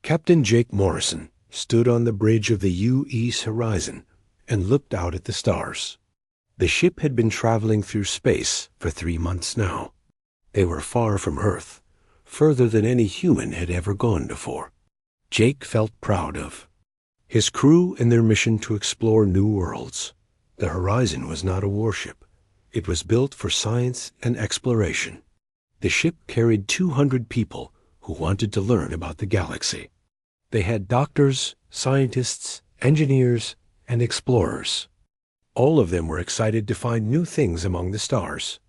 Captain Jake Morrison stood on the bridge of the U-East horizon and looked out at the stars. The ship had been traveling through space for 3 months now. They were far from Earth, further than any human had ever gone before. Jake felt proud of his crew and their mission to explore new worlds. The Horizon was not a warship. It was built for science and exploration. The ship carried 200 people who wanted to learn about the galaxy. They had doctors, scientists, engineers, and explorers. All of them were excited to find new things among the stars.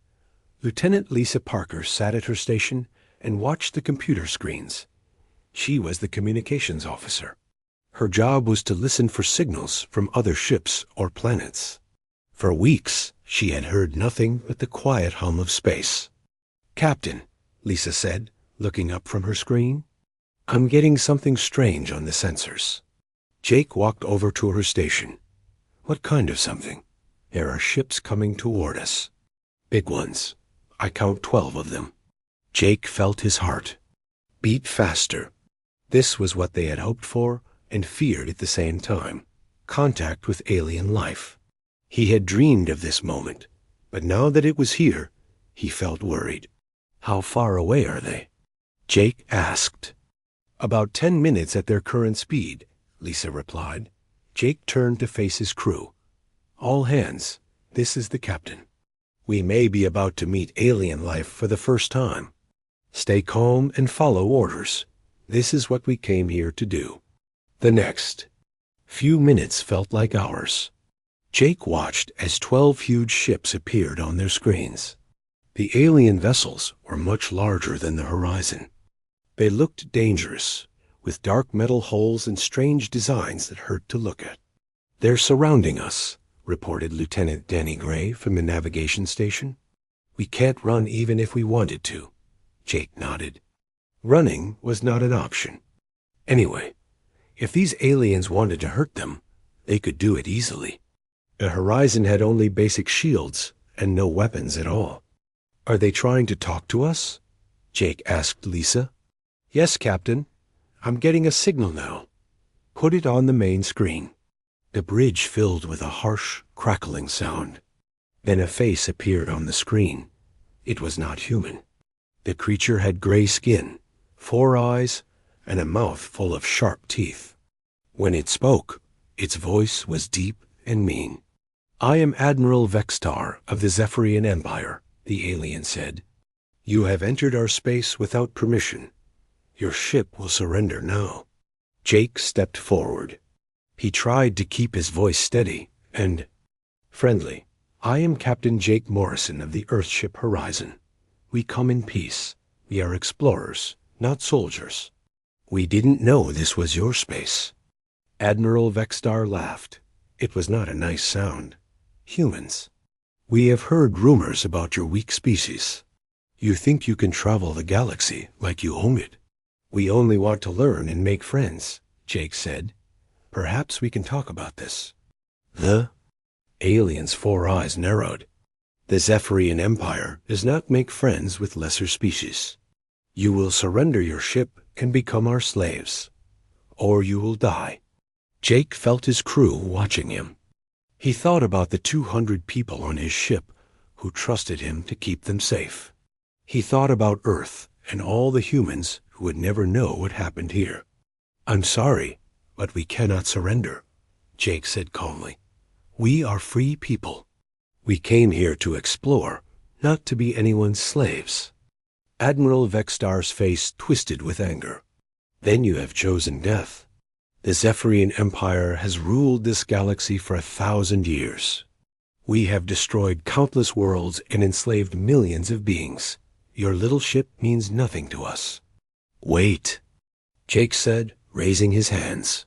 Lieutenant Lisa Parker sat at her station and watched the computer screens. She was the communications officer. Her job was to listen for signals from other ships or planets. For weeks, she had heard nothing but the quiet hum of space. "Captain," Lisa said, looking up from her screen, "I'm getting something strange on the sensors." Jake walked over to her station. "What kind of something?" "There are ships coming toward us. Big ones. I count 12 of them." Jake felt his heart beat faster. This was what they had hoped for and feared at the same time: contact with alien life. He had dreamed of this moment, but now that it was here, he felt worried. "How far away are they?" Jake asked. "About 10 minutes at their current speed," Lisa replied. Jake turned to face his crew. "All hands, this is the captain. We may be about to meet alien life for the first time. Stay calm and follow orders. This is what we came here to do." The next few minutes felt like hours. Jake watched as 12 huge ships appeared on their screens. The alien vessels were much larger than the Horizon. They looked dangerous, with dark metal hulls and strange designs that hurt to look at. "They're surrounding us," reported Lieutenant Danny Gray from the navigation station. "We can't run even if we wanted to." Jake nodded. Running was not an option. Anyway, if these aliens wanted to hurt them, they could do it easily. The Horizon had only basic shields and no weapons at all. "Are they trying to talk to us?" Jake asked Lisa. "Yes, Captain. I'm getting a signal now." "Put it on the main screen." The bridge filled with a harsh, crackling sound. Then a face appeared on the screen. It was not human. The creature had gray skin, 4 eyes, and a mouth full of sharp teeth. When it spoke, its voice was deep and mean. "I am Admiral Vextar of the Zephyrian Empire," the alien said. "You have entered our space without permission. Your ship will surrender now." Jake stepped forward. He tried to keep his voice steady and friendly. "I am Captain Jake Morrison of the Earthship Horizon. We come in peace. We are explorers, not soldiers." "We didn't know this was your space." Admiral Vextar laughed. It was not a nice sound. "Humans. We have heard rumors about your weak species. You think you can travel the galaxy like you own it." "We only want to learn and make friends," Jake said. "Perhaps we can talk about this." The alien's 4 eyes narrowed. "The Zephyrian Empire does not make friends with lesser species. You will surrender your ship and become our slaves, or you will die." Jake felt his crew watching him. He thought about the 200 people on his ship who trusted him to keep them safe. He thought about Earth and all the humans who would never know what happened here. "I'm sorry, but we cannot surrender," Jake said calmly. "We are free people. We came here to explore, not to be anyone's slaves." Admiral Vextar's face twisted with anger. "Then you have chosen death. The Zephyrian Empire has ruled this galaxy for 1,000 years. We have destroyed countless worlds and enslaved millions of beings. Your little ship means nothing to us." "Wait," Jake said, raising his hands.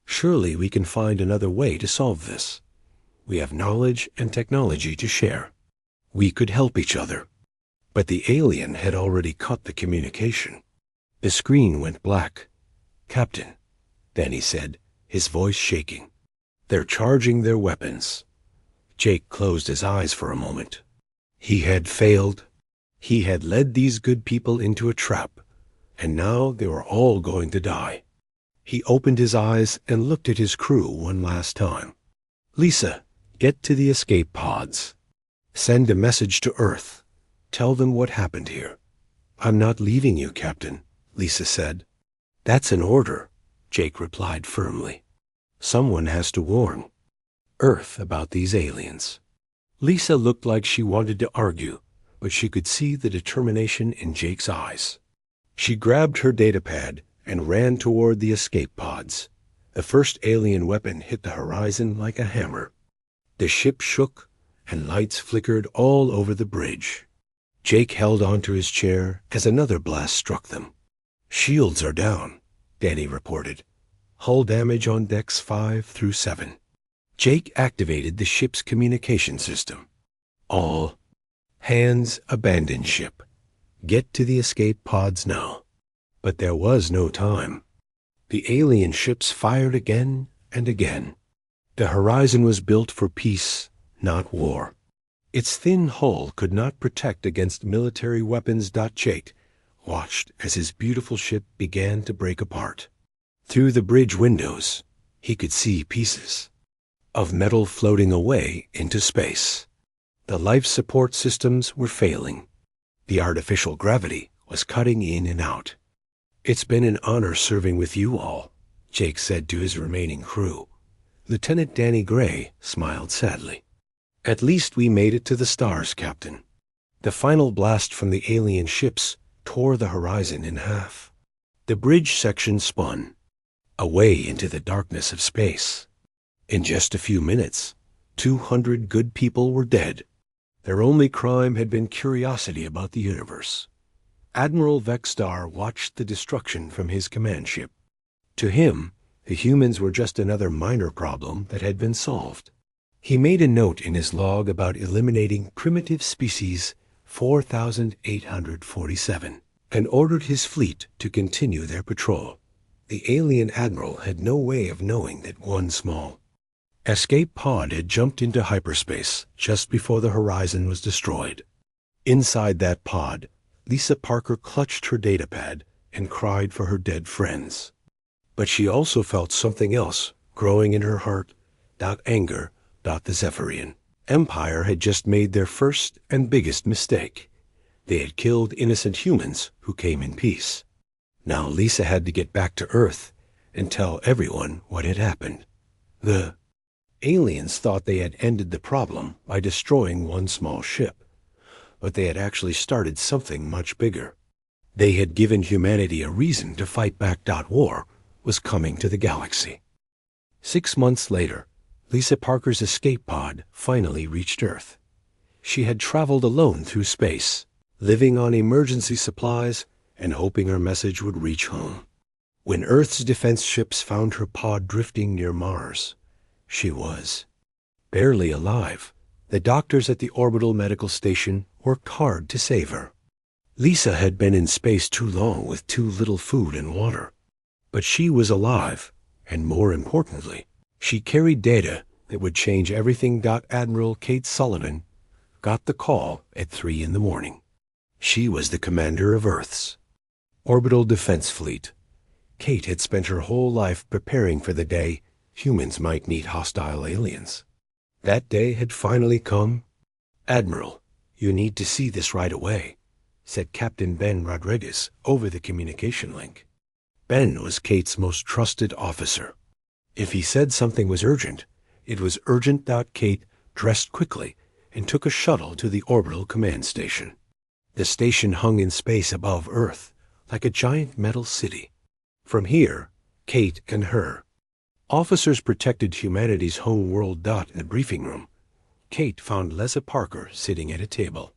"Surely we can find another way to solve this. We have knowledge and technology to share. We could help each other." But the alien had already cut the communication. The screen went black. "Captain," Danny said, his voice shaking. "They're charging their weapons." Jake closed his eyes for a moment. He had failed. He had led these good people into a trap, and now they were all going to die. He opened his eyes and looked at his crew one last time. "Lisa, get to the escape pods. Send a message to Earth. Tell them what happened here." "I'm not leaving you, Captain," Lisa said. "That's an order," Jake replied firmly. "Someone has to warn Earth about these aliens." Lisa looked like she wanted to argue, but she could see the determination in Jake's eyes. She grabbed her datapad and ran toward the escape pods. The first alien weapon hit the horizon like a hammer. The ship shook, and lights flickered all over the bridge. Jake held onto his chair as another blast struck them. "Shields are down," Danny reported. "Hull damage on decks 5 through 7. Jake activated the ship's communication system. "All hands abandon ship. Get to the escape pods now." But there was no time. The alien ships fired again and again. The horizon was built for peace, not war. Its thin hull could not protect against military weapons. Jake watched as his beautiful ship began to break apart. Through the bridge windows, he could see pieces of metal floating away into space. The life support systems were failing. The artificial gravity was cutting in and out. "It's been an honor serving with you all," Jake said to his remaining crew. Lieutenant Danny Gray smiled sadly. "At least we made it to the stars, Captain." The final blast from the alien ships tore the horizon in half. The bridge section spun, away into the darkness of space. In just a few minutes, 200 good people were dead. Their only crime had been curiosity about the universe. Admiral Vexstar watched the destruction from his command ship. To him, the humans were just another minor problem that had been solved. He made a note in his log about eliminating primitive species 4,847 and ordered his fleet to continue their patrol. The alien admiral had no way of knowing that one small escape pod had jumped into hyperspace just before the horizon was destroyed. Inside that pod, Lisa Parker clutched her datapad and cried for her dead friends. But she also felt something else growing in her heart. Anger. The Zephyrian Empire had just made their first and biggest mistake. They had killed innocent humans who came in peace. Now Lisa had to get back to Earth and tell everyone what had happened. The aliens thought they had ended the problem by destroying one small ship, but they had actually started something much bigger. They had given humanity a reason to fight back. War was coming to the galaxy. 6 months later, Lisa Parker's escape pod finally reached Earth. She had traveled alone through space, living on emergency supplies and hoping her message would reach home. When Earth's defense ships found her pod drifting near Mars, she was barely alive. The doctors at the orbital medical station worked hard to save her. Lisa had been in space too long with too little food and water. But she was alive, and more importantly, she carried data that would change everything. Admiral Kate Sullivan got the call at 3 in the morning. She was the commander of Earth's orbital defense fleet. Kate had spent her whole life preparing for the day humans might meet hostile aliens. That day had finally come. "Admiral, you need to see this right away," said Captain Ben Rodriguez over the communication link. Ben was Kate's most trusted officer. If he said something was urgent, it was urgent. Kate dressed quickly and took a shuttle to the orbital command station. The station hung in space above Earth, like a giant metal city. From here, Kate and her officers protected humanity's home world. In the briefing room, Kate found Lisa Parker sitting at a table.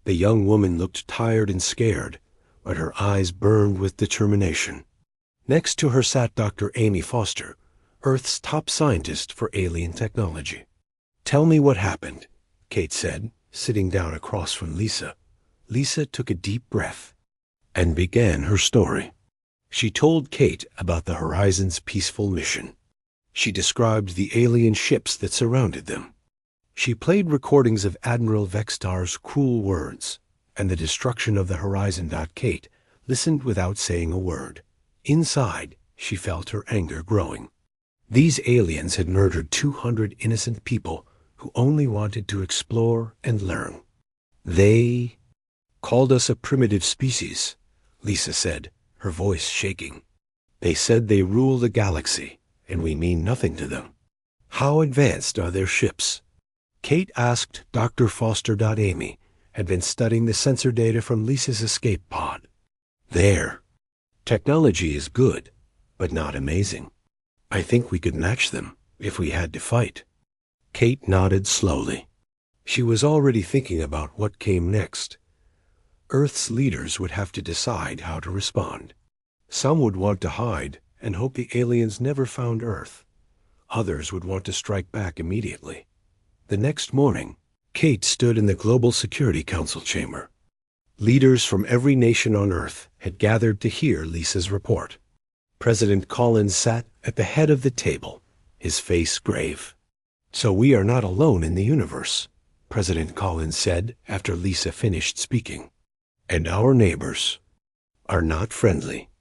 The young woman looked tired and scared, but her eyes burned with determination. Next to her sat Dr. Amy Foster, Earth's top scientist for alien technology. "Tell me what happened," Kate said, sitting down across from Lisa. Lisa took a deep breath and began her story. She told Kate about the Horizon's peaceful mission. She described the alien ships that surrounded them. She played recordings of Admiral Vexstar's cruel words and the destruction of the Horizon. Kate listened without saying a word. Inside, She felt her anger growing. These aliens had murdered 200 innocent people who only wanted to explore and learn. They called us a primitive species, Lisa said, her voice shaking. They said they rule the galaxy, and we mean nothing to them. How advanced are their ships? Kate asked Dr. Foster. Amy had been studying the sensor data from Lisa's escape pod. Their technology is good, but not amazing. I think we could match them if we had to fight. Kate nodded slowly. She was already thinking about what came next. Earth's leaders would have to decide how to respond. Some would want to hide and hope the aliens never found Earth. Others would want to strike back immediately. The next morning, Kate stood in the Global Security Council chamber. Leaders from every nation on Earth had gathered to hear Lisa's report. President Collins sat at the head of the table, his face grave. "So we are not alone in the universe," President Collins said after Lisa finished speaking. "And our neighbors are not friendly."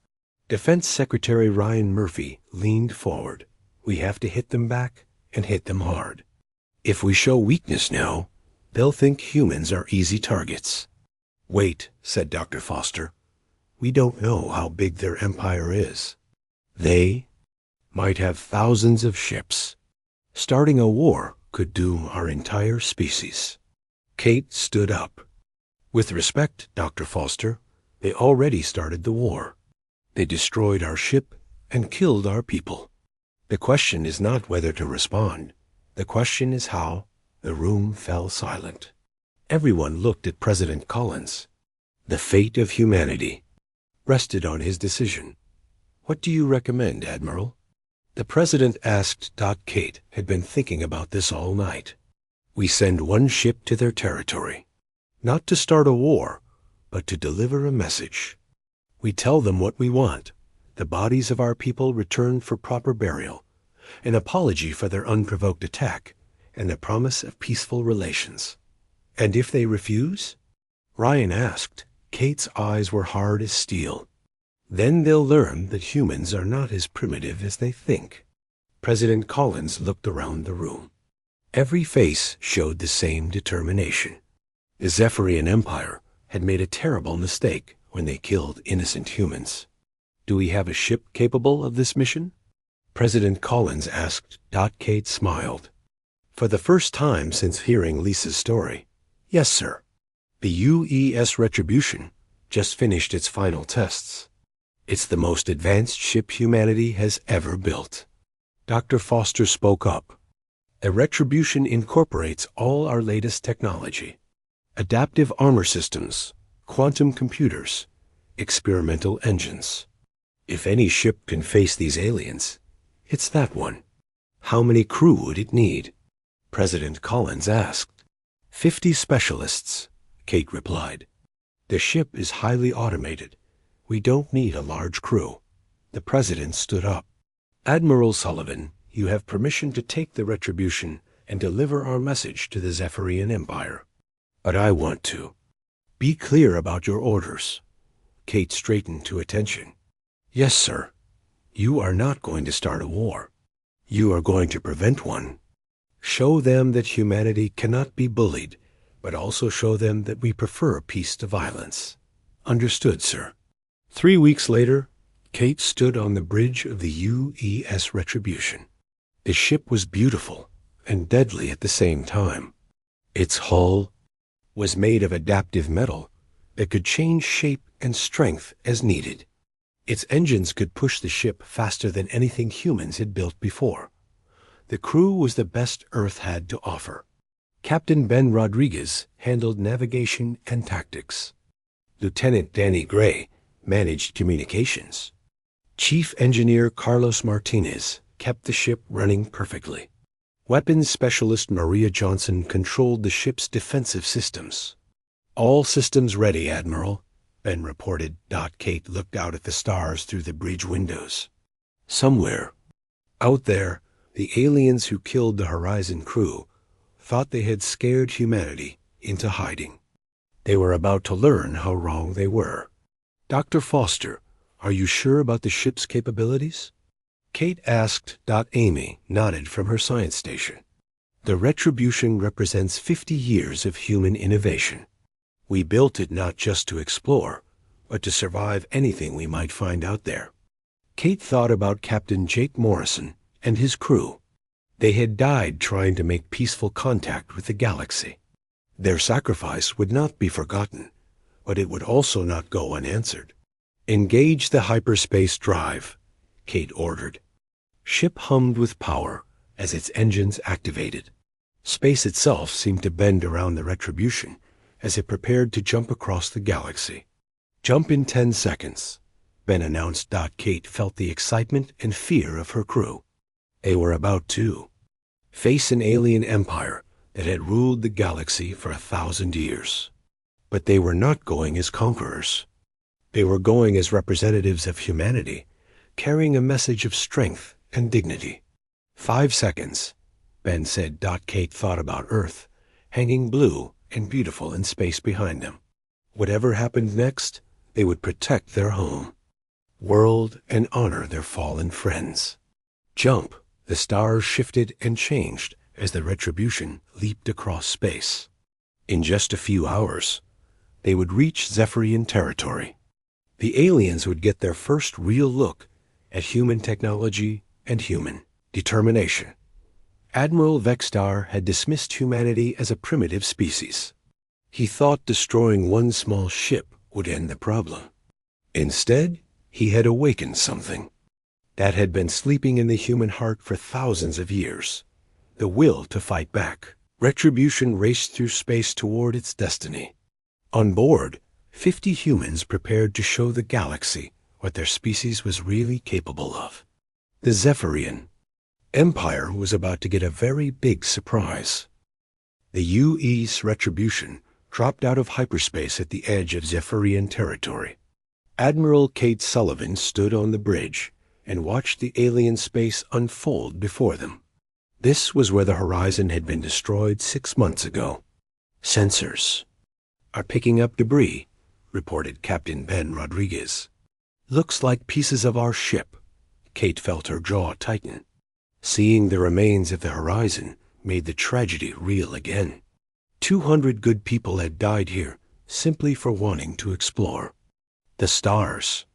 Defense Secretary Ryan Murphy leaned forward. "We have to hit them back and hit them hard. If we show weakness now, they'll think humans are easy targets." "Wait," said Dr. Foster. "We don't know how big their empire is. They might have thousands of ships. Starting a war could doom our entire species." Kate stood up. "With respect, Dr. Foster, they already started the war. They destroyed our ship and killed our people. The question is not whether to respond. The question is how." The room fell silent. Everyone looked at President Collins. The fate of humanity rested on his decision. "What do you recommend, Admiral?" The President asked. Kate had been thinking about this all night. "We send one ship to their territory, not to start a war, but to deliver a message. We tell them what we want: the bodies of our people returned for proper burial, an apology for their unprovoked attack, and the promise of peaceful relations." "And if they refuse?" Ryan asked. Kate's eyes were hard as steel. "Then they'll learn that humans are not as primitive as they think." President Collins looked around the room. Every face showed the same determination. The Zephyrian Empire had made a terrible mistake when they killed innocent humans. "Do we have a ship capable of this mission?" President Collins asked. Kate smiled. For the first time since hearing Lisa's story, "Yes, sir. The UES Retribution just finished its final tests. It's the most advanced ship humanity has ever built." Dr. Foster spoke up. "The Retribution incorporates all our latest technology: adaptive armor systems, quantum computers, experimental engines. If any ship can face these aliens, it's that one." "How many crew would it need?" President Collins asked. 50 specialists, Kate replied. "The ship is highly automated. We don't need a large crew." The President stood up. "Admiral Sullivan, you have permission to take the Retribution and deliver our message to the Zephyrian Empire." "But I want to." "Be clear about your orders." Kate straightened to attention. "Yes, sir. You are not going to start a war. You are going to prevent one. Show them that humanity cannot be bullied, but also show them that we prefer peace to violence." "Understood, sir." 3 weeks later, Kate stood on the bridge of the UES Retribution. The ship was beautiful and deadly at the same time. Its hull was made of adaptive metal that could change shape and strength as needed. Its engines could push the ship faster than anything humans had built before. The crew was the best Earth had to offer. Captain Ben Rodriguez handled navigation and tactics. Lieutenant Danny Gray managed communications. Chief Engineer Carlos Martinez kept the ship running perfectly. Weapons Specialist Maria Johnson controlled the ship's defensive systems. "All systems ready, Admiral," Ben reported. Kate looked out at the stars through the bridge windows. Somewhere out there, the aliens who killed the Horizon crew thought they had scared humanity into hiding. They were about to learn how wrong they were. Dr. Foster, Are you sure about the ship's capabilities? Kate asked. Amy nodded from her science station. The Retribution represents 50 years of human innovation. We built it not just to explore, but to survive anything we might find out there. Kate thought about Captain Jake Morrison and his crew. They had died trying to make peaceful contact with the galaxy. Their sacrifice would not be forgotten, but it would also not go unanswered. Engage the hyperspace drive, Kate ordered. Ship hummed with power as its engines activated. Space itself seemed to bend around the Retribution as it prepared to jump across the galaxy. Jump in 10 seconds, Ben announced. Kate felt the excitement and fear of her crew. They were about to face an alien empire that had ruled the galaxy for 1,000 years. But they were not going as conquerors. They were going as representatives of humanity, carrying a message of strength and dignity. 5 seconds, Ben said. Kate thought about Earth, hanging blue and beautiful in space behind them. Whatever happened next, they would protect their home, world, and honor their fallen friends. Jump. The stars shifted and changed as the Retribution leaped across space. In just a few hours, they would reach Zephyrian territory. The aliens would get their first real look at human technology and human determination. Admiral Vextar had dismissed humanity as a primitive species. He thought destroying one small ship would end the problem. Instead, he had awakened something that had been sleeping in the human heart for thousands of years: the will to fight back. Retribution raced through space toward its destiny. On board, 50 humans prepared to show the galaxy what their species was really capable of. The Zephyrian Empire was about to get a very big surprise. The U.S. Retribution dropped out of hyperspace at the edge of Zephyrian territory. Admiral Kate Sullivan stood on the bridge and watched the alien space unfold before them. This was where the horizon had been destroyed 6 months ago. Sensors are picking up debris, reported Captain Ben Rodriguez. Looks like pieces of our ship. Kate felt her jaw tighten. Seeing the remains of the horizon made the tragedy real again. 200 good people had died here simply for wanting to explore. The stars.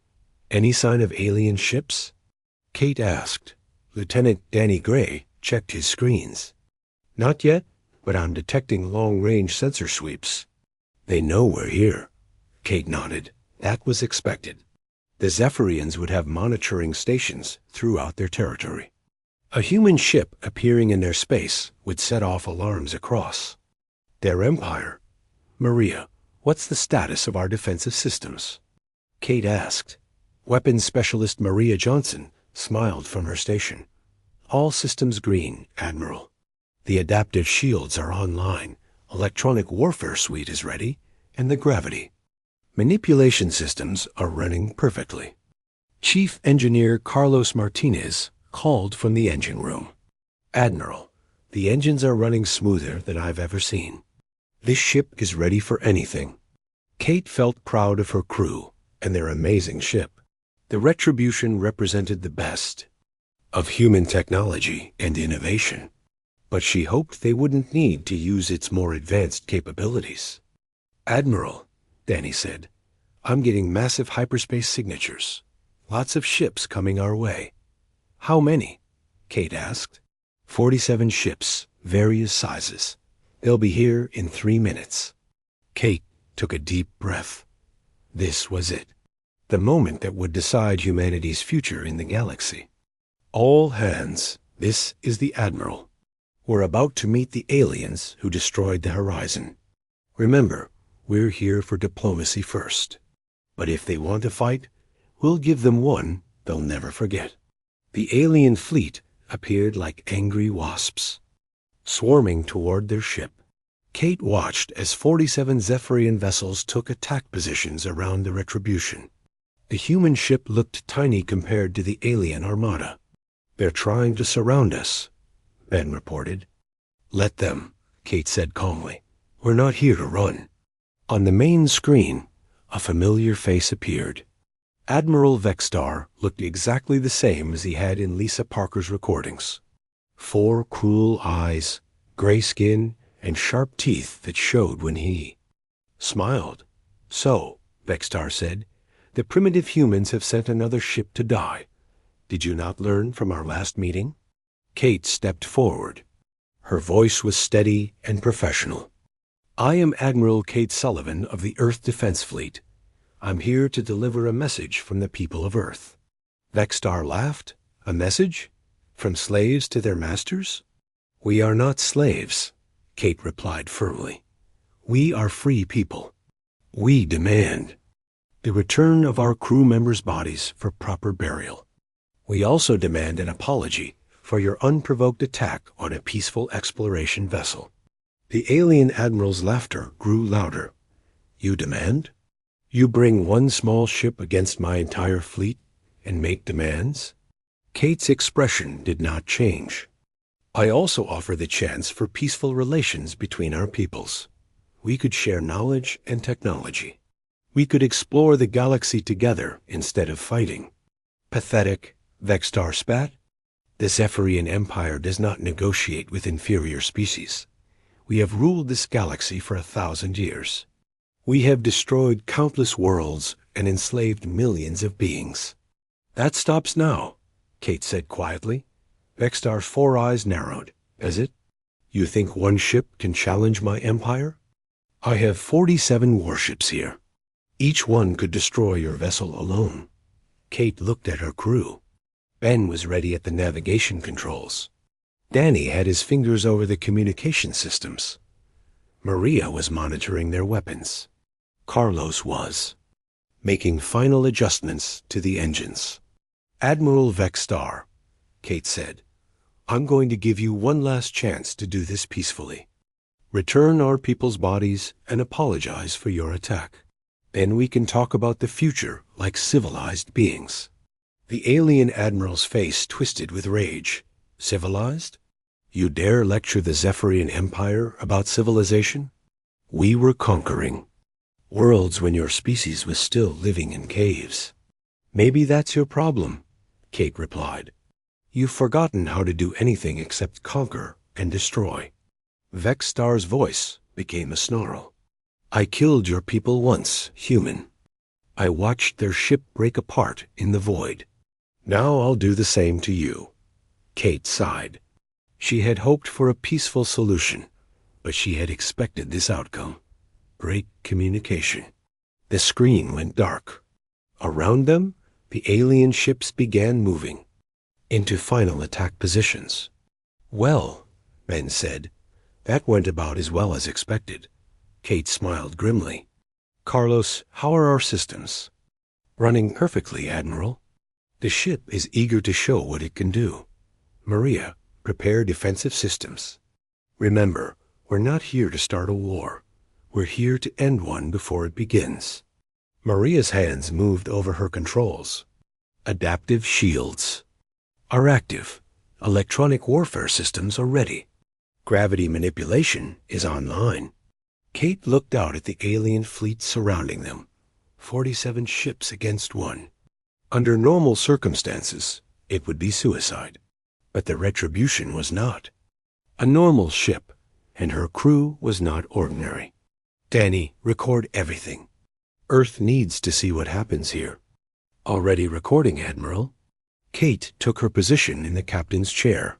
Any sign of alien ships? Kate asked. Lieutenant Danny Gray checked his screens. Not yet, but I'm detecting long-range sensor sweeps. They know we're here. Kate nodded. That was expected. The Zephyrians would have monitoring stations throughout their territory. A human ship appearing in their space would set off alarms across their empire. Maria, what's the status of our defensive systems? Kate asked. Weapons Specialist Maria Johnson smiled from her station. All systems green, Admiral. The adaptive shields are online, electronic warfare suite is ready, and the gravity manipulation systems are running perfectly. Chief Engineer Carlos Martinez called from the engine room. Admiral, the engines are running smoother than I've ever seen. This ship is ready for anything. Kate felt proud of her crew and their amazing ship. The Retribution represented the best of human technology and innovation, but she hoped they wouldn't need to use its more advanced capabilities. Admiral, Danny said, I'm getting massive hyperspace signatures. Lots of ships coming our way. How many? Kate asked. 47 ships, various sizes. They'll be here in 3 minutes. Kate took a deep breath. This was it. The moment that would decide humanity's future in the galaxy. All hands, this is the Admiral. We're about to meet the aliens who destroyed the horizon. Remember, we're here for diplomacy first. But if they want to fight, we'll give them one they'll never forget. The alien fleet appeared like angry wasps, swarming toward their ship. Kate watched as 47 Zephyrian vessels took attack positions around the Retribution. The human ship looked tiny compared to the alien armada. They're trying to surround us, Ben reported. Let them, Kate said calmly. We're not here to run. On the main screen, a familiar face appeared. Admiral Vextar looked exactly the same as he had in Lisa Parker's recordings. 4 cruel eyes, gray skin, and sharp teeth that showed when he smiled. "So," Vextar said, "the primitive humans have sent another ship to die. Did you not learn from our last meeting?" Kate stepped forward. Her voice was steady and professional. "I am Admiral Kate Sullivan of the Earth Defense Fleet. I'm here to deliver a message from the people of Earth." Vextar laughed. "A message? From slaves to their masters?" "We are not slaves," Kate replied firmly. "We are free people. We demand the return of our crew members' bodies for proper burial. We also demand an apology for your unprovoked attack on a peaceful exploration vessel." The alien admiral's laughter grew louder. "You demand? You bring one small ship against my entire fleet and make demands?" Kate's expression did not change. "I also offer the chance for peaceful relations between our peoples. We could share knowledge and technology. We could explore the galaxy together instead of fighting." "Pathetic," Vextar spat. "The Zephyrian Empire does not negotiate with inferior species. We have ruled this galaxy for 1,000 years. We have destroyed countless worlds and enslaved millions of beings." "That stops now," Kate said quietly. Vextar's 4 eyes narrowed. "Does it? You think one ship can challenge my empire? I have 47 warships here. Each one could destroy your vessel alone." Kate looked at her crew. Ben was ready at the navigation controls. Danny had his fingers over the communication systems. Maria was monitoring their weapons. Carlos was making final adjustments to the engines. "Admiral Vextar," Kate said, "I'm going to give you one last chance to do this peacefully. Return our people's bodies and apologize for your attack. Then we can talk about the future like civilized beings." The alien admiral's face twisted with rage. "Civilized? You dare lecture the Zephyrian Empire about civilization? We were conquering worlds when your species was still living in caves." "Maybe that's your problem," Kate replied. "You've forgotten how to do anything except conquer and destroy." Vextar's voice became a snarl. "I killed your people once, human. I watched their ship break apart in the void. Now I'll do the same to you." Kate sighed. She had hoped for a peaceful solution, but she had expected this outcome. Break communication. The screen went dark. Around them, the alien ships began moving into final attack positions. "Well," Ben said, "that went about as well as expected." Kate smiled grimly. "Carlos, how are our systems?" "Running perfectly, Admiral. The ship is eager to show what it can do. Maria, prepare defensive systems. Remember, we're not here to start a war. We're here to end one before it begins." Maria's hands moved over her controls. "Adaptive shields are active. Electronic warfare systems are ready. Gravity manipulation is online." Kate looked out at the alien fleet surrounding them. 47 ships against one. Under normal circumstances, it would be suicide. But the Retribution was not. A normal ship, and her crew was not ordinary. "Danny, record everything. Earth needs to see what happens here." "Already recording, Admiral." Kate took her position in the captain's chair.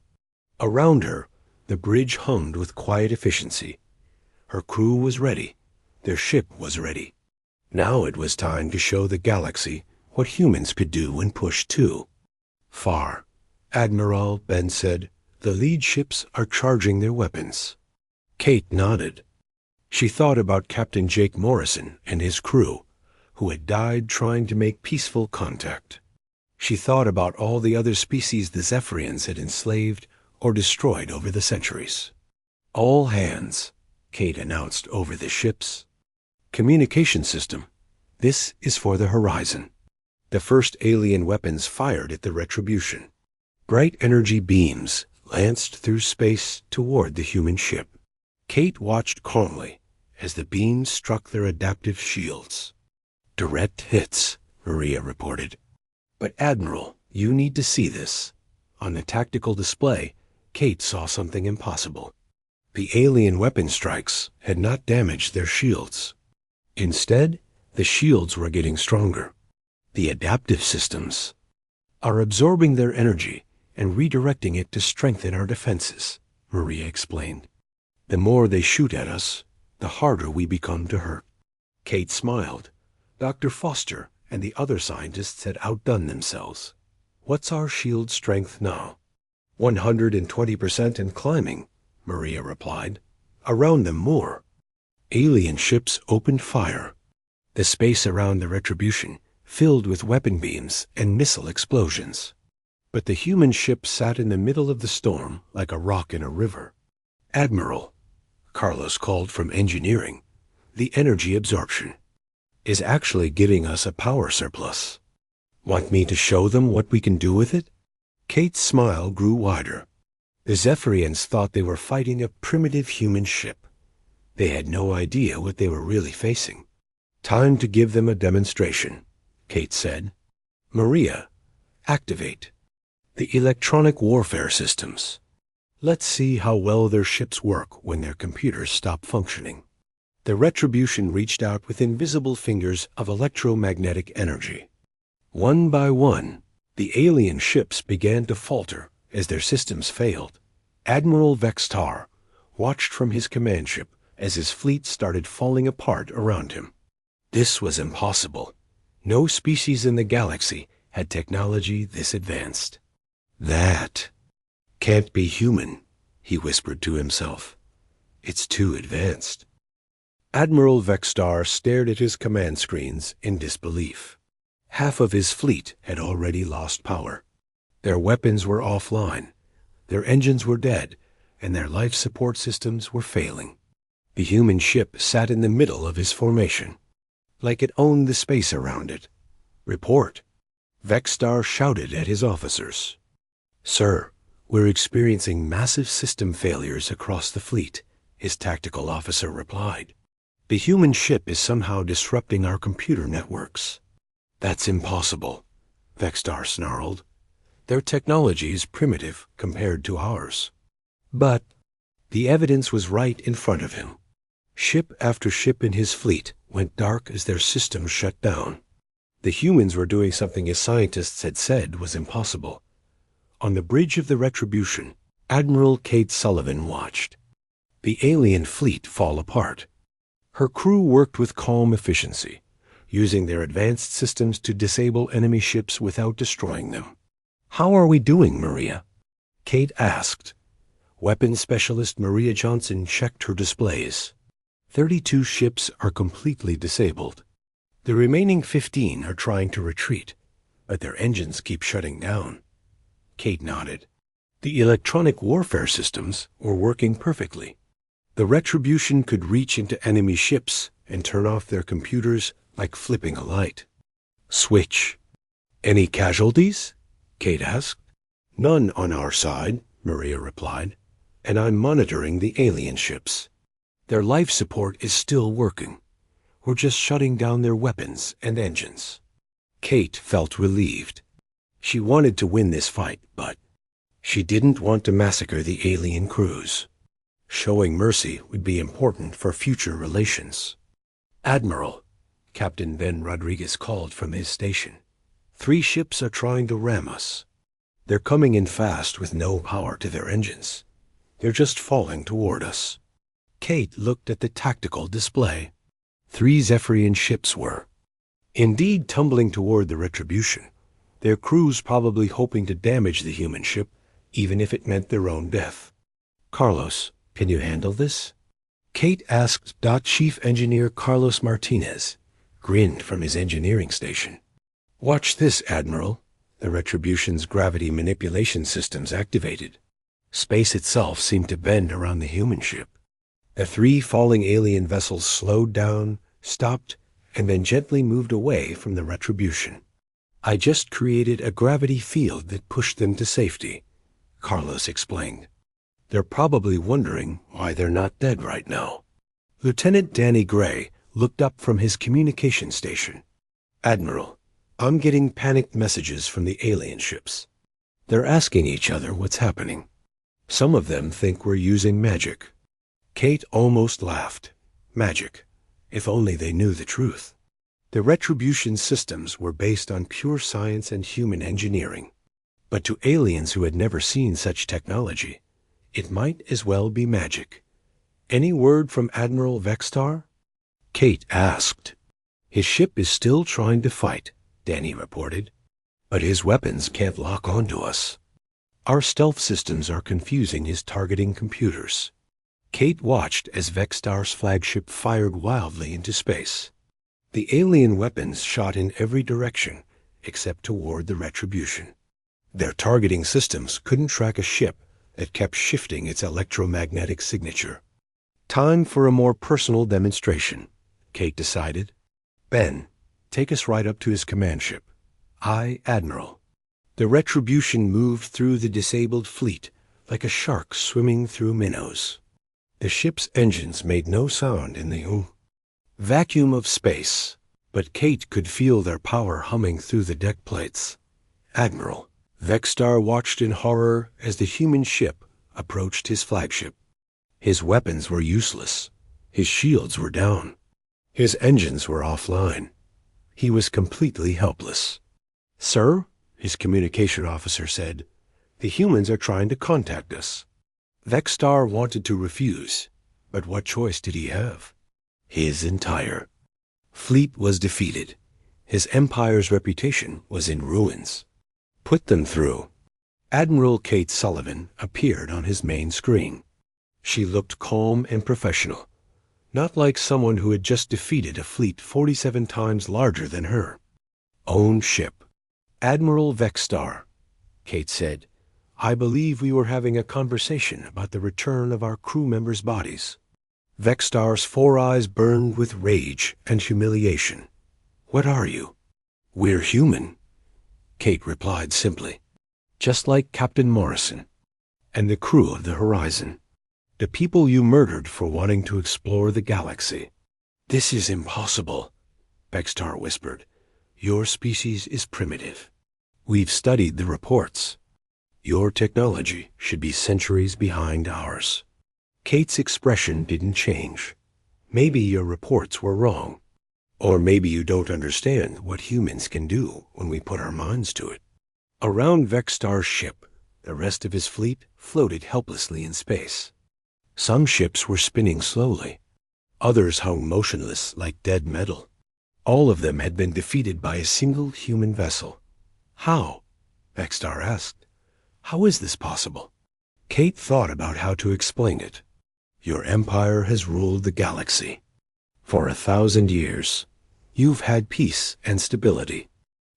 Around her, the bridge hummed with quiet efficiency. Her crew was ready. Their ship was ready. Now it was time to show the galaxy what humans could do when pushed to. "Far." "Admiral," Ben said, "the lead ships are charging their weapons." Kate nodded. She thought about Captain Jake Morrison and his crew, who had died trying to make peaceful contact. She thought about all the other species the Zephyrians had enslaved or destroyed over the centuries. "All hands," Kate announced over the ships. "Communication system. This is for the horizon." The first alien weapons fired at the Retribution. Bright energy beams lanced through space toward the human ship. Kate watched calmly as the beams struck their adaptive shields. Direct hits, Maria reported. But Admiral, you need to see this. On the tactical display, Kate saw something impossible. The alien weapon strikes had not damaged their shields. Instead, the shields were getting stronger. The adaptive systems are absorbing their energy and redirecting it to strengthen our defenses, Maria explained. The more they shoot at us, the harder we become to hurt. Kate smiled. Dr. Foster and the other scientists had outdone themselves. What's our shield strength now? 120% and climbing, Maria replied. Around them more. Alien ships opened fire. The space around the Retribution filled with weapon beams and missile explosions. But the human ship sat in the middle of the storm like a rock in a river. Admiral, Carlos called from engineering, the energy absorption is actually giving us a power surplus. Want me to show them what we can do with it? Kate's smile grew wider. The Zephyrians thought they were fighting a primitive human ship. They had no idea what they were really facing. Time to give them a demonstration, Kate said. Maria, activate the electronic warfare systems. Let's see how well their ships work when their computers stop functioning. The Retribution reached out with invisible fingers of electromagnetic energy. One by one, the alien ships began to falter as their systems failed. Admiral Vextar watched from his command ship as his fleet started falling apart around him. This was impossible. No species in the galaxy had technology this advanced. That can't be human, he whispered to himself. It's too advanced. Admiral Vextar stared at his command screens in disbelief. Half of his fleet had already lost power. Their weapons were offline, their engines were dead, and their life support systems were failing. The human ship sat in the middle of his formation, like it owned the space around it. Report. Vextar shouted at his officers. Sir, we're experiencing massive system failures across the fleet, his tactical officer replied. The human ship is somehow disrupting our computer networks. That's impossible, Vextar snarled. Their technology is primitive compared to ours. But the evidence was right in front of him. Ship after ship in his fleet went dark as their systems shut down. The humans were doing something his scientists had said was impossible. On the bridge of the Retribution, Admiral Kate Sullivan watched the alien fleet fall apart. Her crew worked with calm efficiency, using their advanced systems to disable enemy ships without destroying them. How are we doing, Maria? Kate asked. Weapons specialist Maria Johnson checked her displays. 32 ships are completely disabled. The remaining 15 are trying to retreat, but their engines keep shutting down. Kate nodded. The electronic warfare systems were working perfectly. The Retribution could reach into enemy ships and turn off their computers like flipping a light. Switch. Any casualties? Kate asked. None on our side, Maria replied, and I'm monitoring the alien ships. Their life support is still working. We're just shutting down their weapons and engines. Kate felt relieved. She wanted to win this fight, but she didn't want to massacre the alien crews. Showing mercy would be important for future relations. Admiral, Captain Ben Rodriguez called from his station. 3 ships are trying to ram us. They're coming in fast with no power to their engines. They're just falling toward us. Kate looked at the tactical display. 3 Zephyrian ships were indeed tumbling toward the Retribution, their crews probably hoping to damage the human ship, even if it meant their own death. Carlos, can you handle this? Kate asked. Chief Engineer Carlos Martinez grinned from his engineering station. Watch this, Admiral. The Retribution's gravity manipulation systems activated. Space itself seemed to bend around the human ship. The 3 falling alien vessels slowed down, stopped, and then gently moved away from the Retribution. I just created a gravity field that pushed them to safety, Carlos explained. They're probably wondering why they're not dead right now. Lieutenant Danny Gray looked up from his communication station. Admiral, I'm getting panicked messages from the alien ships. They're asking each other what's happening. Some of them think we're using magic. Kate almost laughed. Magic. If only they knew the truth. The retribution systems were based on pure science and human engineering. But to aliens who had never seen such technology, it might as well be magic. Any word from Admiral Vextar? Kate asked. His ship is still trying to fight, Danny reported. But his weapons can't lock onto us. Our stealth systems are confusing his targeting computers. Kate watched as Vextar's flagship fired wildly into space. The alien weapons shot in every direction, except toward the retribution. Their targeting systems couldn't track a ship that kept shifting its electromagnetic signature. Time for a more personal demonstration, Kate decided. Ben, take us right up to his command ship. Aye, Admiral. The retribution moved through the disabled fleet like a shark swimming through minnows. The ship's engines made no sound in the vacuum of space, but Kate could feel their power humming through the deck plates. Admiral, Vextar watched in horror as the human ship approached his flagship. His weapons were useless. His shields were down. His engines were offline. He was completely helpless. Sir, his communication officer said, the humans are trying to contact us. Vextar wanted to refuse, but what choice did he have? His entire fleet was defeated. His empire's reputation was in ruins. Put them through. Admiral Kate Sullivan appeared on his main screen. She looked calm and professional, not like someone who had just defeated a fleet 47 times larger than her own ship. Admiral Vextar, Kate said, I believe we were having a conversation about the return of our crew members' bodies. Vextar's 4 eyes burned with rage and humiliation. What are you? We're human, Kate replied simply. Just like Captain Morrison and the crew of the Horizon. The people you murdered for wanting to explore the galaxy. This is impossible, Vextar whispered. Your species is primitive. We've studied the reports. Your technology should be centuries behind ours. Kate's expression didn't change. Maybe your reports were wrong. Or maybe you don't understand what humans can do when we put our minds to it. Around Vextar's ship, the rest of his fleet floated helplessly in space. Some ships were spinning slowly. Others hung motionless like dead metal. All of them had been defeated by a single human vessel. How? Vextar asked. How is this possible? Kate thought about how to explain it. Your empire has ruled the galaxy. For 1,000 years, you've had peace and stability.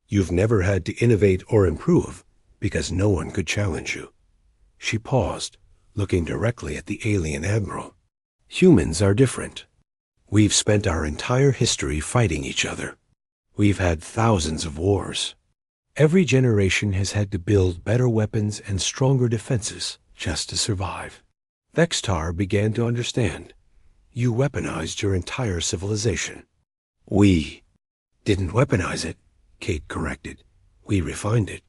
You've never had to innovate or improve because no one could challenge you. She paused, looking directly at the alien admiral. Humans are different. We've spent our entire history fighting each other. We've had thousands of wars. Every generation has had to build better weapons and stronger defenses just to survive. Vextar began to understand. You weaponized your entire civilization. We didn't weaponize it, Kate corrected. We refined it.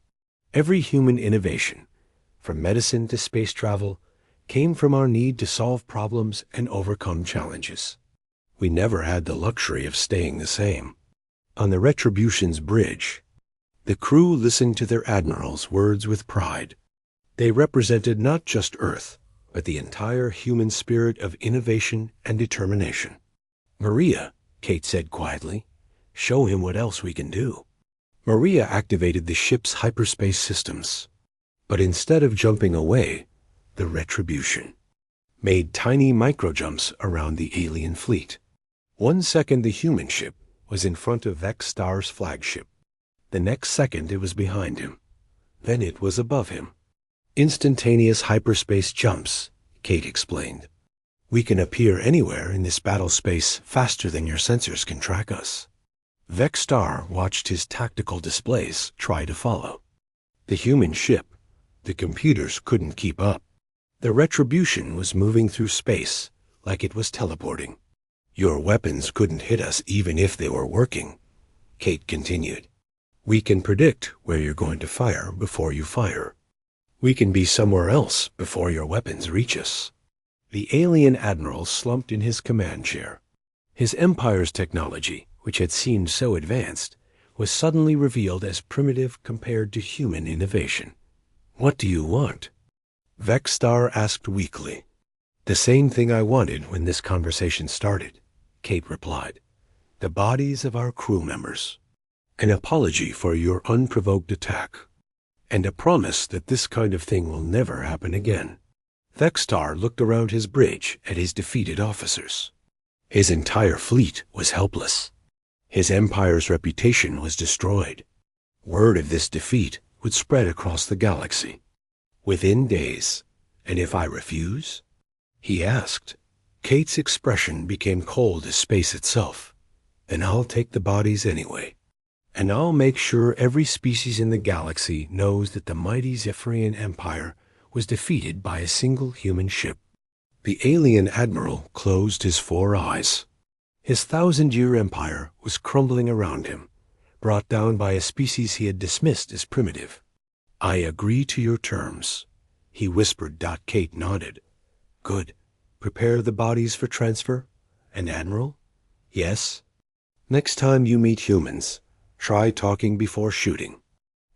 Every human innovation, from medicine to space travel, came from our need to solve problems and overcome challenges. We never had the luxury of staying the same. On the Retribution's bridge, the crew listened to their admiral's words with pride. They represented not just Earth, but the entire human spirit of innovation and determination. Maria, Kate said quietly, show him what else we can do. Maria activated the ship's hyperspace systems. But instead of jumping away, the Retribution made tiny micro-jumps around the alien fleet. 1 second the human ship was in front of Vextar's flagship. The next second it was behind him. Then it was above him. Instantaneous hyperspace jumps, Kate explained. We can appear anywhere in this battle space faster than your sensors can track us. Vextar watched his tactical displays try to follow. The human ship, the computers couldn't keep up. The Retribution was moving through space like it was teleporting. Your weapons couldn't hit us even if they were working, Kate continued. We can predict where you're going to fire before you fire. We can be somewhere else before your weapons reach us." The alien admiral slumped in his command chair. His empire's technology, which had seemed so advanced, was suddenly revealed as primitive compared to human innovation. "What do you want?" Vexstar asked weakly. "The same thing I wanted when this conversation started," Kate replied. "The bodies of our crew members. An apology for your unprovoked attack. And a promise that this kind of thing will never happen again." Vexstar looked around his bridge at his defeated officers. His entire fleet was helpless. His empire's reputation was destroyed. Word of this defeat would spread across the galaxy. Within days. "And if I refuse?" he asked. Kate's expression became cold as space itself. "Then I'll take the bodies anyway. And I'll make sure every species in the galaxy knows that the mighty Zephyrian Empire was defeated by a single human ship." The alien admiral closed his 4 eyes. His 1,000-year empire was crumbling around him, brought down by a species he had dismissed as primitive. "I agree to your terms," he whispered. Kate nodded. "Good. Prepare the bodies for transfer? And Admiral?" "Yes." "Next time you meet humans, try talking before shooting.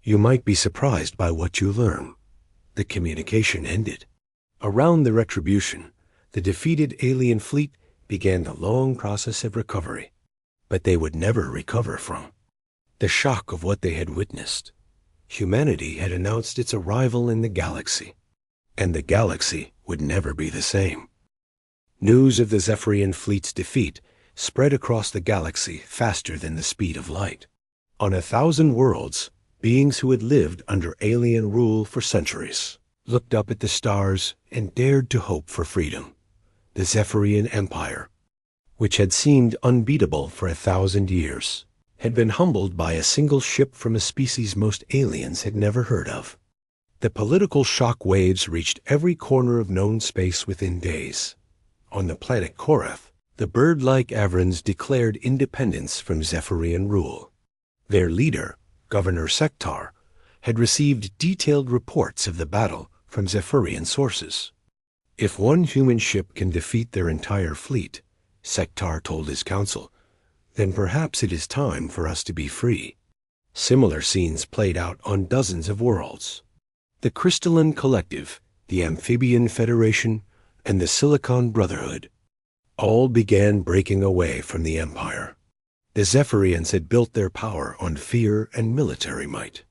You might be surprised by what you learn." The communication ended. Around the Retribution, the defeated alien fleet began the long process of recovery. But they would never recover from the shock of what they had witnessed. Humanity had announced its arrival in the galaxy, and the galaxy would never be the same. News of the Zephyrian fleet's defeat spread across the galaxy faster than the speed of light. On 1,000 worlds, beings who had lived under alien rule for centuries looked up at the stars and dared to hope for freedom. The Zephyrian Empire, which had seemed unbeatable for 1,000 years, had been humbled by a single ship from a species most aliens had never heard of. The political shock waves reached every corner of known space within days. On the planet Korath, the bird-like Avrans declared independence from Zephyrian rule. Their leader, Governor Sektar, had received detailed reports of the battle from Zephyrian sources. "If one human ship can defeat their entire fleet," Sektar told his council, "then perhaps it is time for us to be free." Similar scenes played out on dozens of worlds. The Crystalline Collective, the Amphibian Federation, and the Silicon Brotherhood all began breaking away from the Empire. The Zephyrians had built their power on fear and military might.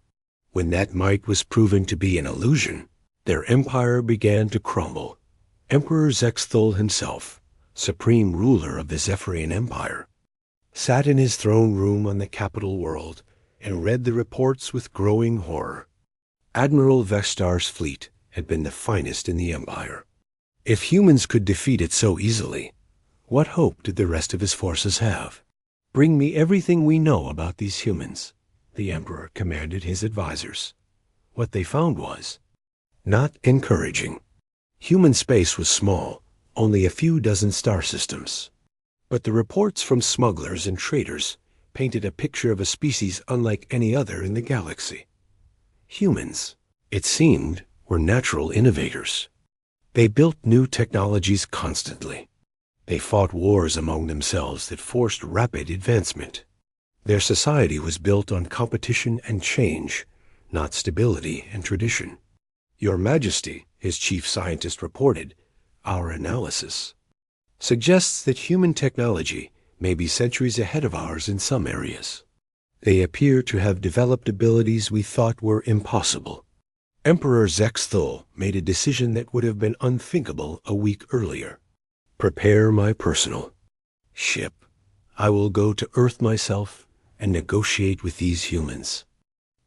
When that might was proven to be an illusion, their empire began to crumble. Emperor Zexthul himself, supreme ruler of the Zephyrian Empire, sat in his throne room on the capital world and read the reports with growing horror. Admiral Vexstar's fleet had been the finest in the Empire. If humans could defeat it so easily, what hope did the rest of his forces have? "Bring me everything we know about these humans," the Emperor commanded his advisors. What they found was not encouraging. Human space was small, only a few dozen star systems. But the reports from smugglers and traders painted a picture of a species unlike any other in the galaxy. Humans, it seemed, were natural innovators. They built new technologies constantly. They fought wars among themselves that forced rapid advancement. Their society was built on competition and change, not stability and tradition. "Your Majesty," his chief scientist reported, "our analysis suggests that human technology may be centuries ahead of ours in some areas. They appear to have developed abilities we thought were impossible." Emperor Zexthul made a decision that would have been unthinkable a week earlier. "Prepare my personal ship. I will go to Earth myself and negotiate with these humans."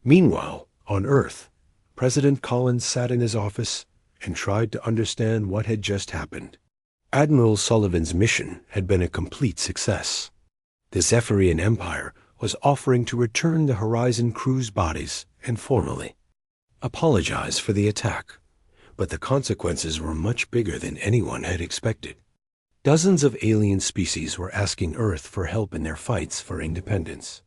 Meanwhile, on Earth, President Collins sat in his office and tried to understand what had just happened. Admiral Sullivan's mission had been a complete success. The Zephyrian Empire was offering to return the Horizon crew's bodies and formally apologize for the attack, but the consequences were much bigger than anyone had expected. Dozens of alien species were asking Earth for help in their fights for independence.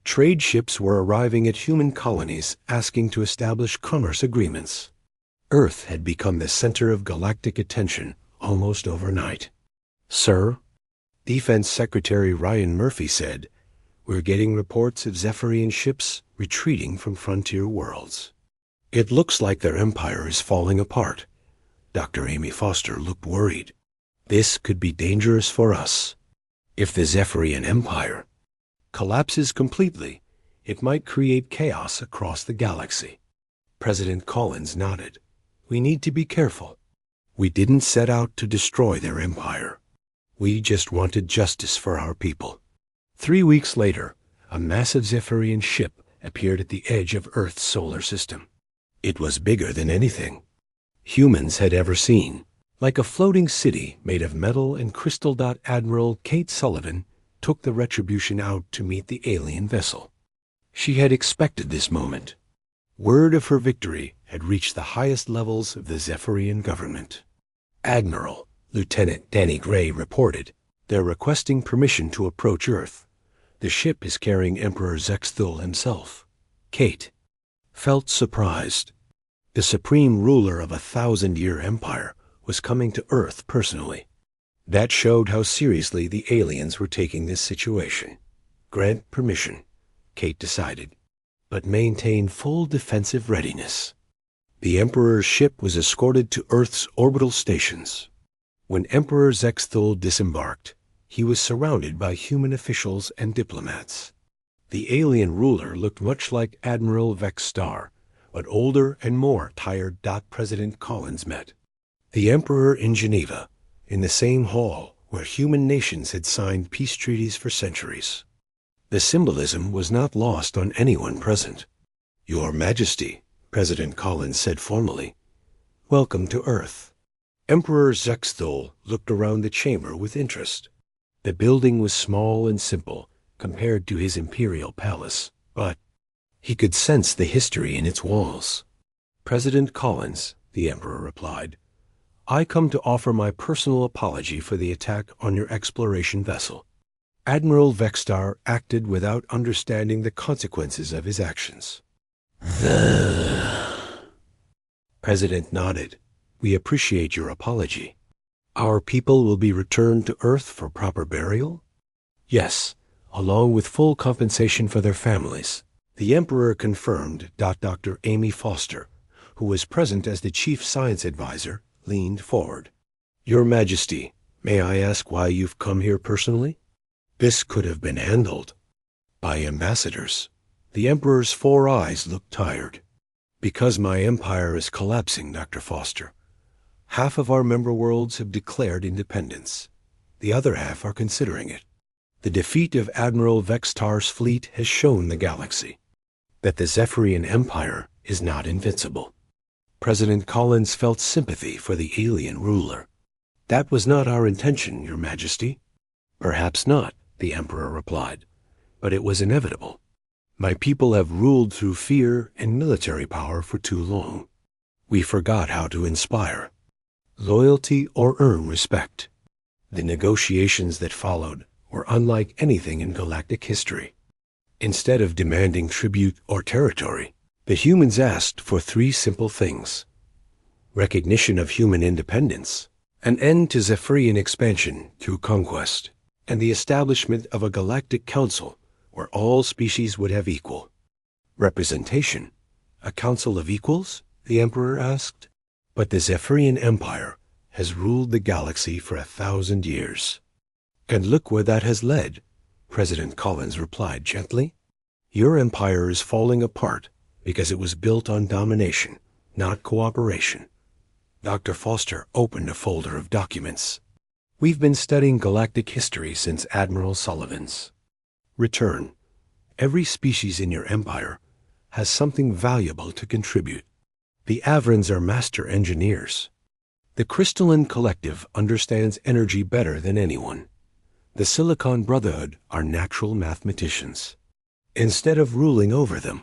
Trade ships were arriving at human colonies asking to establish commerce agreements. Earth had become the center of galactic attention almost overnight. "Sir," Defense Secretary Ryan Murphy said, "we're getting reports of Zephyrian ships retreating from frontier worlds. It looks like their empire is falling apart." Dr. Amy Foster looked worried. "This could be dangerous for us. If the Zephyrian Empire collapses completely, it might create chaos across the galaxy." President Collins nodded. "We need to be careful. We didn't set out to destroy their empire. We just wanted justice for our people." 3 weeks later, a massive Zephyrian ship appeared at the edge of Earth's solar system. It was bigger than anything humans had ever seen. Like a floating city made of metal and crystal. Admiral Kate Sullivan took the Retribution out to meet the alien vessel. She had expected this moment. Word of her victory had reached the highest levels of the Zephyrian government. "Admiral," Lieutenant Danny Gray reported, "they're requesting permission to approach Earth. The ship is carrying Emperor Zexthul himself." Kate felt surprised. The supreme ruler of a 1,000-year empire was coming to Earth personally. That showed how seriously the aliens were taking this situation. Grant permission, Kate decided, but maintain full defensive readiness. The Emperor's ship was escorted to Earth's orbital stations. When Emperor Zexthul disembarked, he was surrounded by human officials and diplomats. The alien ruler looked much like Admiral Vexstar, but older and more tired. President Collins met the Emperor in Geneva, in the same hall where human nations had signed peace treaties for centuries. The symbolism was not lost on anyone present. "Your Majesty," President Collins said formally, "welcome to Earth." Emperor Zexthul looked around the chamber with interest. The building was small and simple compared to his imperial palace, but he could sense the history in its walls. "President Collins," the Emperor replied, "I come to offer my personal apology for the attack on your exploration vessel. Admiral Vexstar acted without understanding the consequences of his actions." The President nodded. "We appreciate your apology. Our people will be returned to Earth for proper burial?" "Yes, along with full compensation for their families," the Emperor confirmed. Dr. Amy Foster, who was present as the Chief Science Advisor, leaned forward. "Your Majesty, may I ask why you've come here personally?" This could have been handled by ambassadors. The Emperor's 4 eyes looked tired. "Because my empire is collapsing, Dr. Foster. Half of our member worlds have declared independence. The other half are considering it. The defeat of Admiral Vexstar's fleet has shown the galaxy that the Zephyrian Empire is not invincible." President Collins felt sympathy for the alien ruler. "That was not our intention, Your Majesty." "Perhaps not," the Emperor replied, "but it was inevitable. My people have ruled through fear and military power for too long. We forgot how to inspire loyalty or earn respect." The negotiations that followed were unlike anything in galactic history. Instead of demanding tribute or territory, the humans asked for 3 simple things: recognition of human independence, an end to Zephyrian expansion through conquest, and the establishment of a galactic council where all species would have equal representation. "A council of equals?" the Emperor asked. "But the Zephyrian Empire has ruled the galaxy for 1,000 years. And look where that has led," President Collins replied gently. "Your empire is falling apart because it was built on domination, not cooperation." Dr. Foster opened a folder of documents. "We've been studying galactic history since Admiral Sullivan's return. Every species in your empire has something valuable to contribute. The Avrans are master engineers. The Crystalline Collective understands energy better than anyone. The Silicon Brotherhood are natural mathematicians. Instead of ruling over them,"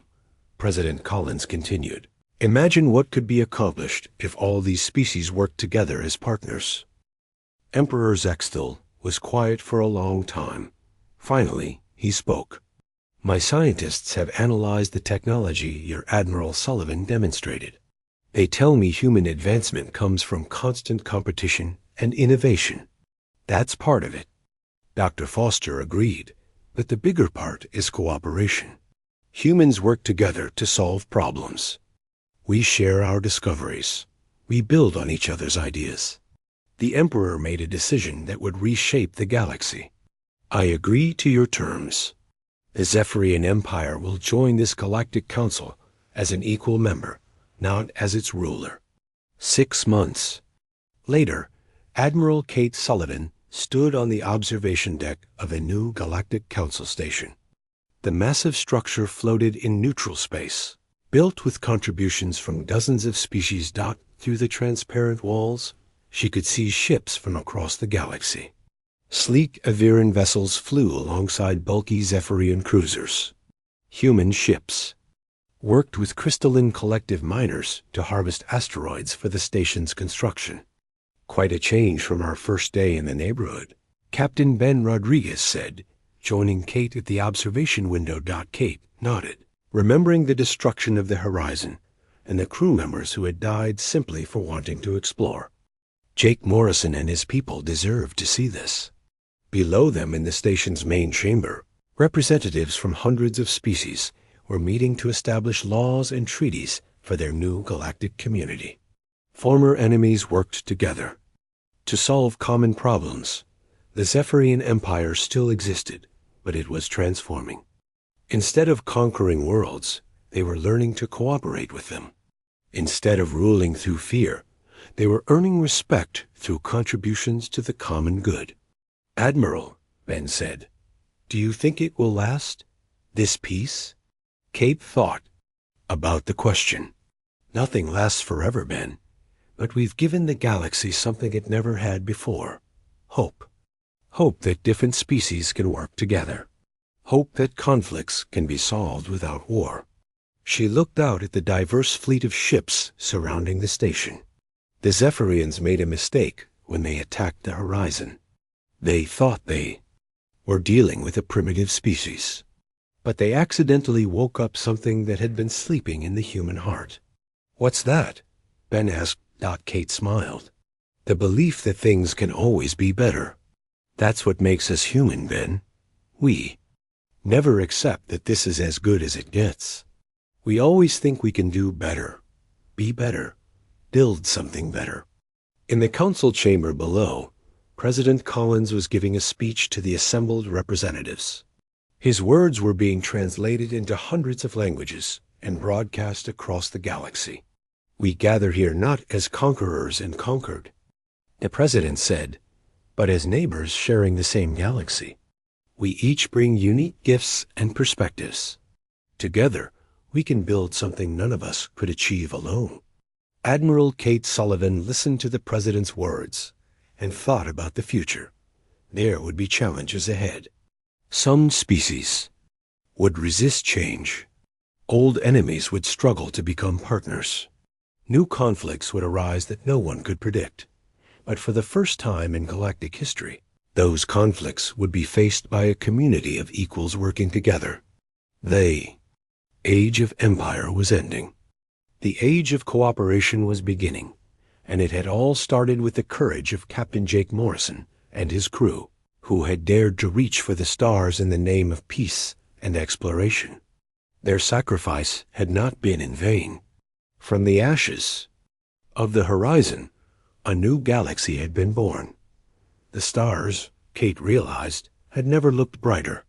President Collins continued, "imagine what could be accomplished if all these species worked together as partners." Emperor Zexthul was quiet for a long time. Finally, he spoke. My scientists have analyzed the technology your Admiral Sullivan demonstrated. They tell me human advancement comes from constant competition and innovation. That's part of it. Dr. Foster agreed, but the bigger part is cooperation. Humans work together to solve problems. We share our discoveries. We build on each other's ideas. The Emperor made a decision that would reshape the galaxy. I agree to your terms. The Zephyrian Empire will join this Galactic Council as an equal member, not as its ruler. 6 months. Later, Admiral Kate Sullivan stood on the observation deck of a new Galactic Council station. The massive structure floated in neutral space, built with contributions from dozens of species. Through the transparent walls, she could see ships from across the galaxy. Sleek Aviran vessels flew alongside bulky Zephyrian cruisers. Human ships worked with crystalline collective miners to harvest asteroids for the station's construction. Quite a change from our first day in the neighborhood, Captain Ben Rodriguez said, joining Kate at the observation window. Kate nodded, remembering the destruction of the horizon and the crew members who had died simply for wanting to explore. Jake Morrison and his people deserved to see this. Below them in the station's main chamber, representatives from hundreds of species were meeting to establish laws and treaties for their new galactic community. Former enemies worked together to solve common problems. The Zephyrian Empire still existed, but it was transforming. Instead of conquering worlds, they were learning to cooperate with them. Instead of ruling through fear, they were earning respect through contributions to the common good. Admiral, Ben said, do you think it will last? This peace? Kate thought about the question. Nothing lasts forever, Ben, but we've given the galaxy something it never had before. Hope. Hope that different species can work together. Hope that conflicts can be solved without war. She looked out at the diverse fleet of ships surrounding the station. The Zephyrians made a mistake when they attacked the horizon. They thought they were dealing with a primitive species, but they accidentally woke up something that had been sleeping in the human heart. What's that? Ben asked. Kate smiled. The belief that things can always be better. That's what makes us human, Ben. We never accept that this is as good as it gets. We always think we can do better, be better, build something better. In the council chamber below, President Collins was giving a speech to the assembled representatives. His words were being translated into hundreds of languages and broadcast across the galaxy. We gather here not as conquerors and conquered, the president said, but as neighbors sharing the same galaxy. We each bring unique gifts and perspectives. Together, we can build something none of us could achieve alone. Admiral Kate Sullivan listened to the president's words and thought about the future. There would be challenges ahead. Some species would resist change. Old enemies would struggle to become partners. New conflicts would arise that no one could predict. But for the first time in galactic history, those conflicts would be faced by a community of equals working together. The Age of Empire was ending. The Age of Cooperation was beginning, and it had all started with the courage of Captain Jake Morrison and his crew, who had dared to reach for the stars in the name of peace and exploration. Their sacrifice had not been in vain. From the ashes of the horizon, a new galaxy had been born. The stars, Kate realized, had never looked brighter.